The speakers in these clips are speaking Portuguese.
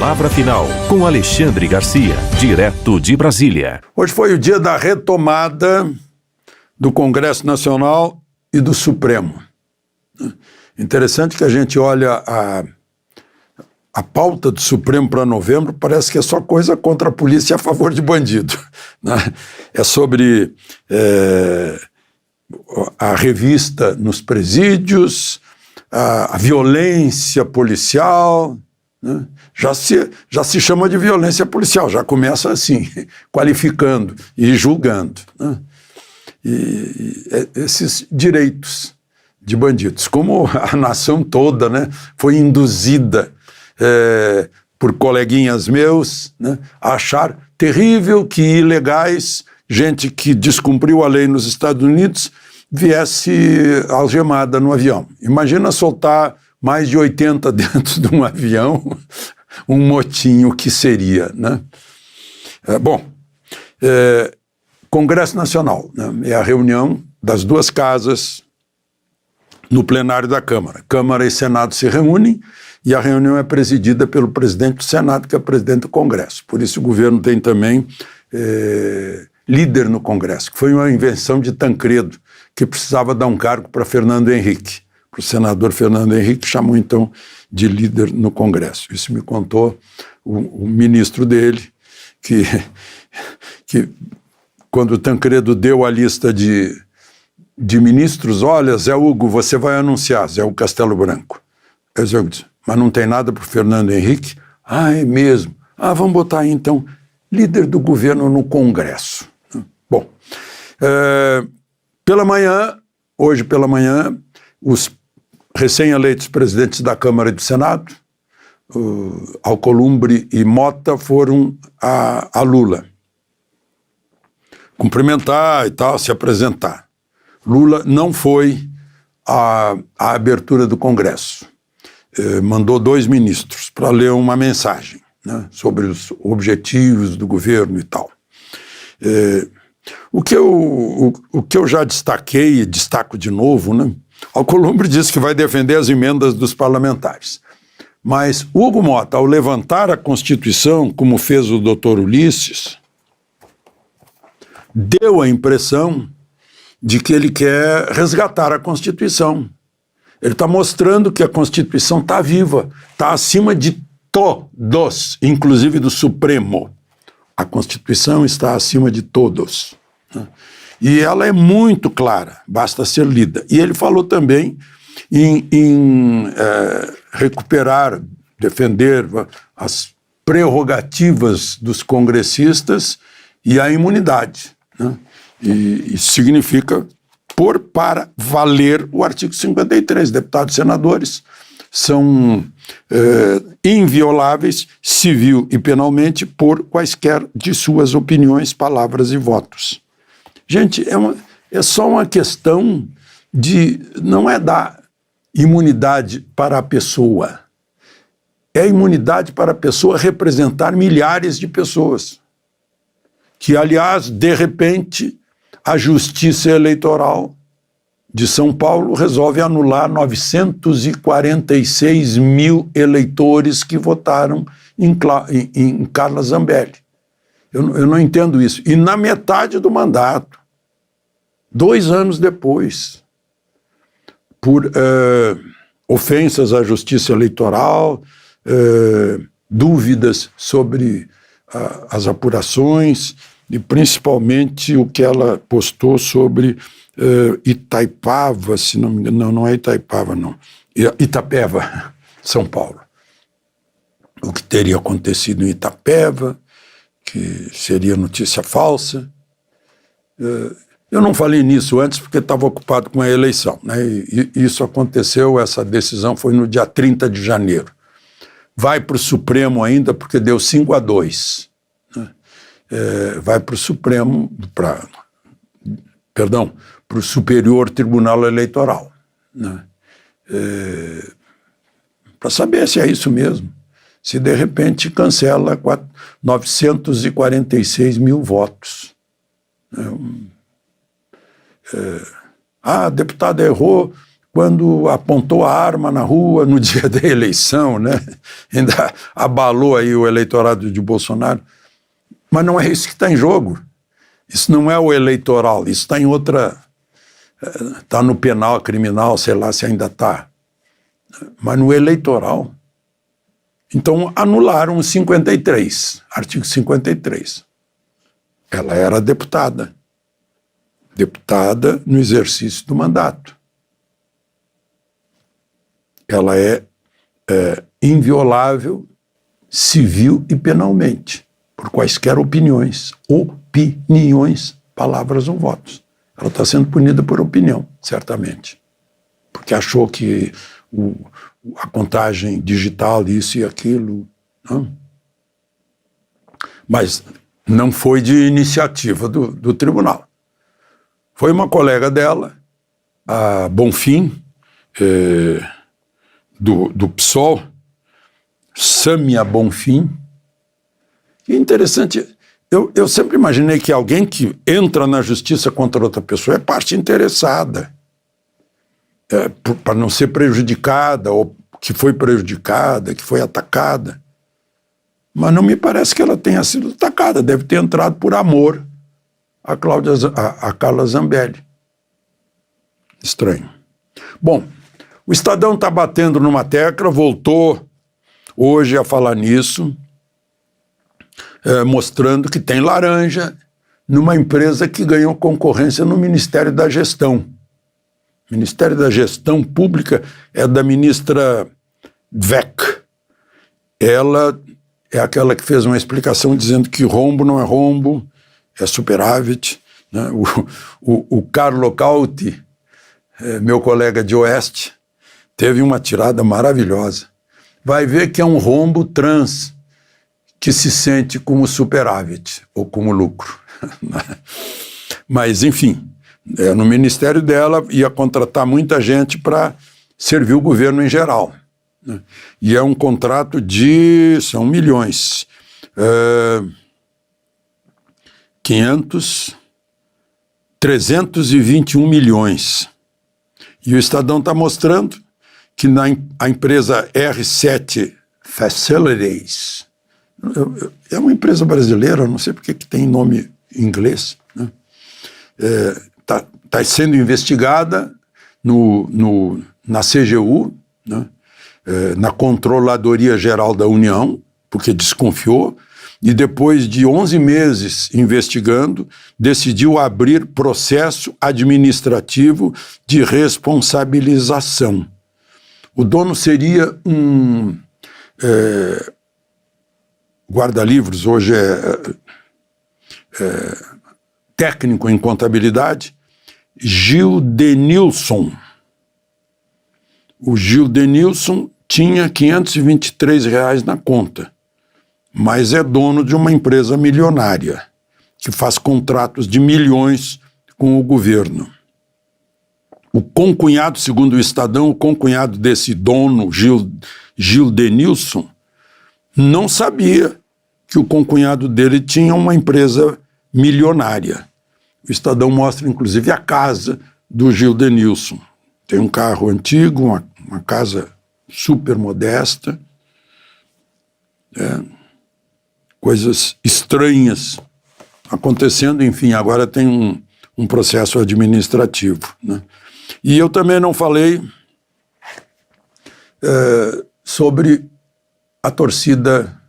Palavra Final, com Alexandre Garcia, direto de Brasília. Hoje foi o dia da retomada do Congresso Nacional e do Supremo. Interessante que a gente olha a pauta do Supremo para novembro, parece que é só coisa contra a polícia e a favor de bandido, né? É sobre a revista nos presídios, a violência policial, né? Já se chama de violência policial, já começa assim, qualificando e julgando, né? E esses direitos de bandidos, como a nação toda, né, foi induzida por coleguinhas meus, né, a achar terrível que ilegais, gente que descumpriu a lei nos Estados Unidos, viesse algemada no avião. Imagina soltar mais de 80 dentro de um avião, um motinho que seria, né? Congresso Nacional, né, é a reunião das duas casas no plenário da Câmara. Câmara e Senado se reúnem e a reunião é presidida pelo presidente do Senado, que é o presidente do Congresso. Por isso o governo tem também líder no Congresso, que foi uma invenção de Tancredo, que precisava dar um cargo para Fernando Henrique. Para o senador Fernando Henrique, chamou então de líder no Congresso. Isso me contou o ministro dele, que quando o Tancredo deu a lista de ministros, olha, Zé Hugo, você vai anunciar, Zé Hugo Castelo Branco. Eu disse, mas não tem nada para o Fernando Henrique? Ah, é mesmo. Ah, vamos botar aí então, líder do governo no Congresso. Bom, hoje pela manhã, os recém-eleitos presidentes da Câmara e do Senado, Alcolumbre e Mota, foram a Lula cumprimentar e tal, se apresentar. Lula não foi à abertura do Congresso. Mandou 2 ministros para ler uma mensagem, né, sobre os objetivos do governo e tal. O que eu já destaquei e destaco de novo, né? Alcolumbre disse que vai defender as emendas dos parlamentares. Mas Hugo Mota, ao levantar a Constituição, como fez o doutor Ulisses, deu a impressão de que ele quer resgatar a Constituição. Ele está mostrando que a Constituição está viva, está acima de todos, inclusive do Supremo. A Constituição está acima de todos, né? E ela é muito clara, basta ser lida. E ele falou também em recuperar, defender as prerrogativas dos congressistas e a imunidade, né? E isso significa pôr para valer o artigo 53. Deputados e senadores são invioláveis, civil e penalmente, por quaisquer de suas opiniões, palavras e votos. Gente, é só uma questão não é da imunidade para a pessoa, é a imunidade para a pessoa representar milhares de pessoas, que, aliás, de repente, a Justiça Eleitoral de São Paulo resolve anular 946 mil eleitores que votaram em Carla Zambelli. Eu não entendo isso. E na metade do mandato, 2 anos depois, por ofensas à Justiça Eleitoral, dúvidas sobre as apurações e principalmente o que ela postou sobre Itaipava, se não me engano, não é Itaipava, não, Itapeva, São Paulo. O que teria acontecido em Itapeva, que seria notícia falsa. Eu não falei nisso antes porque estava ocupado com a eleição, né? E isso aconteceu, essa decisão foi no dia 30 de janeiro. Vai para o Supremo ainda porque deu 5-2. Né? Vai para o Supremo, para o Superior Tribunal Eleitoral, né? Para saber se é isso mesmo. Se de repente cancela 946 mil votos. A deputada errou quando apontou a arma na rua no dia da eleição, né? Ainda abalou aí o eleitorado de Bolsonaro. Mas não é isso que está em jogo. Isso não é o eleitoral, isso está em outra... Está no penal, criminal, sei lá se ainda está. Mas no eleitoral. Então anularam o 53, artigo 53. Ela era deputada. Deputada no exercício do mandato. Ela é inviolável civil e penalmente, por quaisquer opiniões, palavras ou votos. Ela está sendo punida por opinião, certamente, porque achou que a contagem digital, isso e aquilo, não? Mas não foi de iniciativa do tribunal. Foi uma colega dela, a Bonfim, do PSOL, Sâmia Bonfim. E é interessante, eu sempre imaginei que alguém que entra na justiça contra outra pessoa é parte interessada, para não ser prejudicada, ou que foi prejudicada, que foi atacada. Mas não me parece que ela tenha sido atacada, deve ter entrado por amor a Carla Zambelli. Estranho. Bom, o Estadão está batendo numa tecla, voltou hoje a falar nisso, mostrando que tem laranja numa empresa que ganhou concorrência no Ministério da Gestão. O Ministério da Gestão Pública é da ministra Dweck. Ela é aquela que fez uma explicação dizendo que rombo não é rombo, é superávit, né? O Carlo Cauti, meu colega de Oeste, teve uma tirada maravilhosa. Vai ver que é um rombo trans que se sente como superávit ou como lucro. Mas, enfim, no ministério dela ia contratar muita gente para servir o governo em geral. E é um contrato são milhões. 321 milhões. E o Estadão está mostrando que a empresa R7 Facilities, é uma empresa brasileira, não sei porque que tem nome em inglês, né? Tá sendo investigada na CGU, né? Na Controladoria Geral da União, porque desconfiou, e depois de 11 meses investigando, decidiu abrir processo administrativo de responsabilização. O dono seria um guarda-livros, hoje técnico em contabilidade, Gil Denilson. O Gil Denilson tinha R$523 na conta, mas é dono de uma empresa milionária, que faz contratos de milhões com o governo. O concunhado, segundo o Estadão, o concunhado desse dono, Gil Denilson, não sabia que o concunhado dele tinha uma empresa milionária. O Estadão mostra, inclusive, a casa do Gil Denilson. Tem um carro antigo, uma casa super modesta, coisas estranhas acontecendo, enfim, agora tem um processo administrativo, né? E eu também não falei sobre a torcida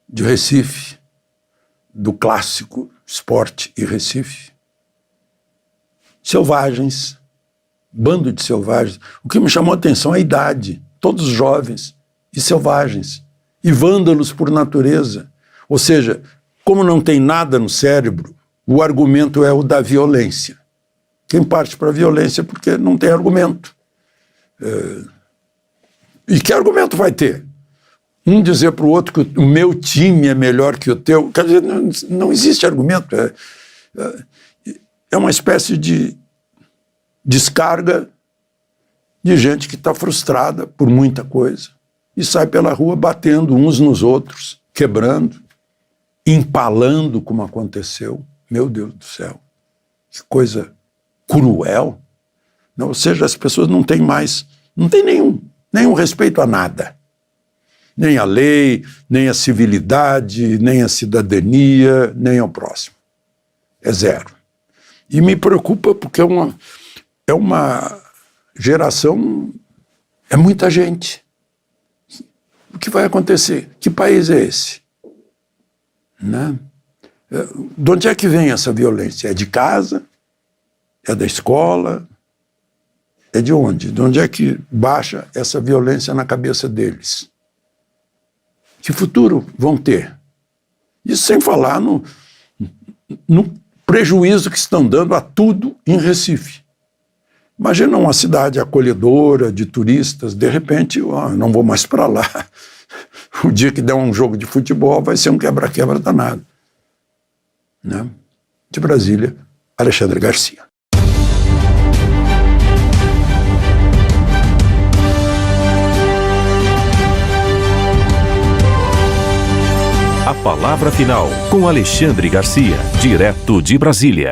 de Recife, do clássico Sport e Recife. Selvagens, bando de selvagens. O que me chamou a atenção é a idade, todos jovens e selvagens, e vândalos por natureza. Ou seja, como não tem nada no cérebro, o argumento é o da violência. Quem parte para a violência porque não tem argumento. E que argumento vai ter? Um dizer para o outro que o meu time é melhor que o teu. Quer dizer, não existe argumento. É uma espécie de descarga de gente que está frustrada por muita coisa e sai pela rua batendo uns nos outros, quebrando, empalando, como aconteceu. Meu Deus do céu, que coisa cruel. Ou seja, as pessoas não têm nenhum respeito a nada. Nem a lei, nem a civilidade, nem a cidadania, nem ao próximo. É zero. E me preocupa porque é uma geração, é muita gente. O que vai acontecer? Que país é esse? Né? De onde é que vem essa violência? É de casa? É da escola? É de onde? De onde é que baixa essa violência na cabeça deles? Que futuro vão ter? Isso sem falar no prejuízo que estão dando a tudo em Recife. Imagina uma cidade acolhedora de turistas, de repente, não vou mais para lá. O dia que der um jogo de futebol vai ser um quebra-quebra danado. Né? De Brasília, Alexandre Garcia. A palavra final com Alexandre Garcia, direto de Brasília.